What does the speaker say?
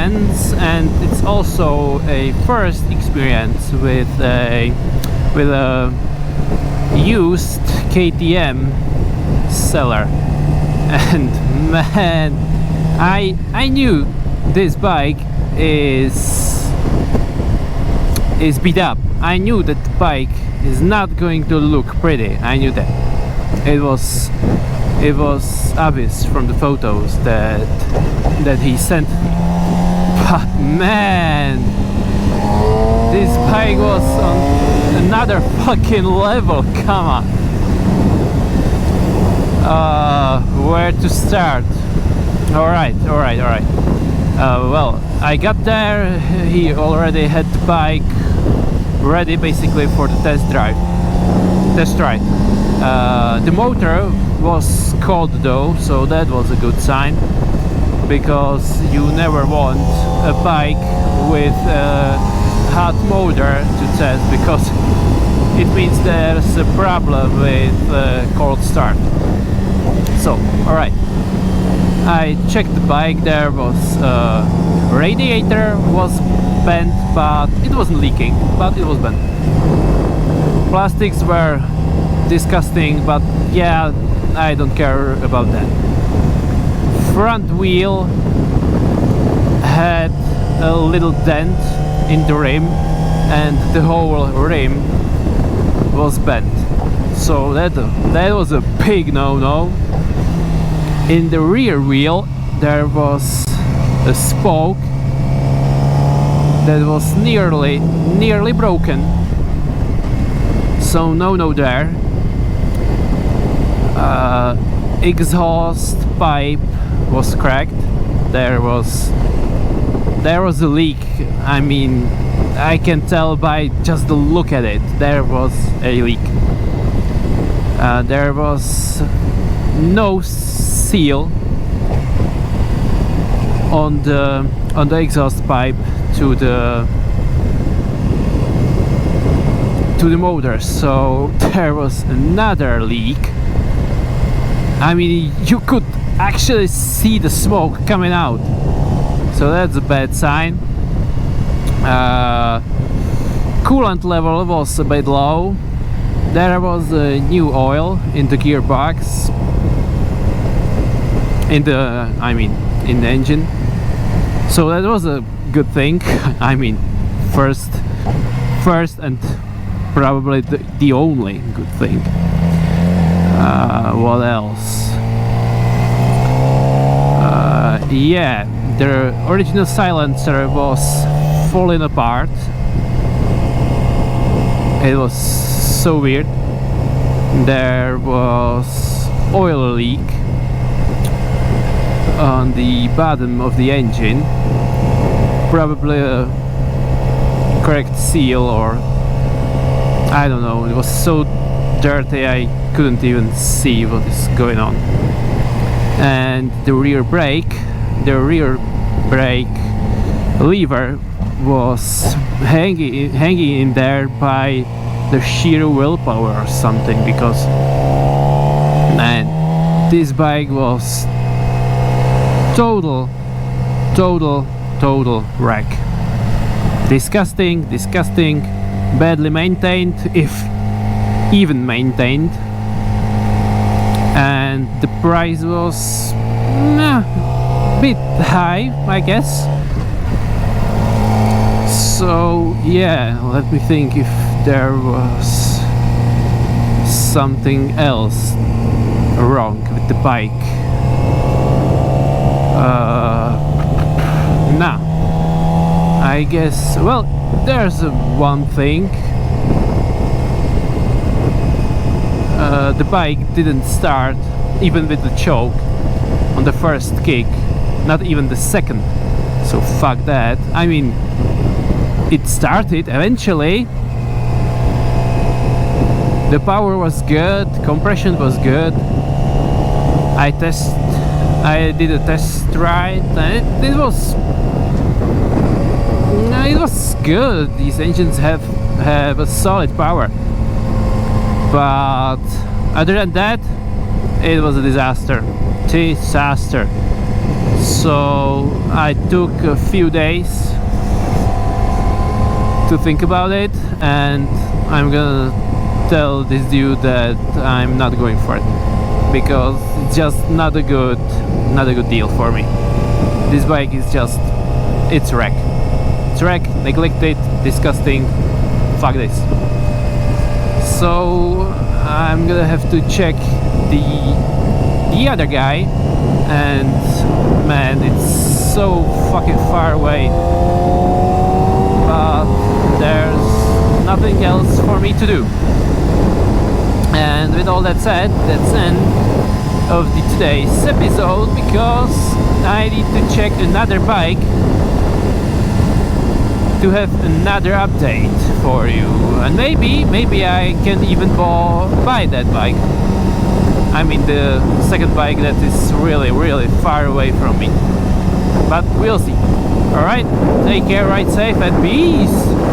experience, and it's also a first experience with a used KTM seller. And man, I knew this bike is beat up. I knew that the bike is not going to look pretty. I knew that. It was obvious from the photos that he sent me. But man, this bike was on another fucking level. Come on. Where to start? Alright. Well, I got there. He already had the bike ready basically for the test ride. The motor was cold though, so that was a good sign, because you never want a bike with a hot motor to test, because it means there's a problem with cold start. So, alright, I checked the bike. There was radiator was bent, but it wasn't leaking, but it was bent. Plastics were disgusting, but yeah, I don't care about that. Front wheel had a little dent in the rim, and the whole rim was bent. So that was a big no-no. In the rear wheel there was a spoke that was nearly broken. So no there. Exhaust pipe was cracked. There was a leak. I mean, I can tell by just the look at it. There was a leak. There was no seal on the exhaust pipe to the motor, so there was another leak. I mean, you could actually see the smoke coming out, so that's a bad sign. Coolant level was a bit low. There was a new oil in the gearbox, in the engine, so that was a good thing. I mean, first and probably the only good thing. What else? Yeah, the original silencer was falling apart. It was so weird. There was oil leak on the bottom of the engine, probably a correct seal, or I don't know. It was so dirty I couldn't even see what is going on. And the rear brake lever was hanging in there by the sheer willpower or something, because man, this bike was total wreck. Disgusting, badly maintained, if even maintained, and the price was a bit high, I guess. So yeah, let me think if there was something else wrong with the bike. Nah, I guess, well, there's one thing. The bike didn't start even with the choke on the first kick, not even the second, so fuck that. I mean, it started eventually, the power was good, compression was good. I did a test ride, and it was good. These engines have a solid power, but other than that, it was a disaster. So I took a few days to think about it, and I'm gonna tell this dude that I'm not going for it, because it's just not a good deal for me. This bike is just, it's wreck. It's wreck, neglected, disgusting. Fuck this. So I'm gonna have to check the other guy, and man, it's so fucking far away. But there's nothing else for me to do. And with all that said, that's the end of today's episode, because I need to check another bike to have another update for you, and maybe I can even buy that bike. I mean the second bike that is really far away from me, but we'll see. Alright, take care, ride safe, and peace.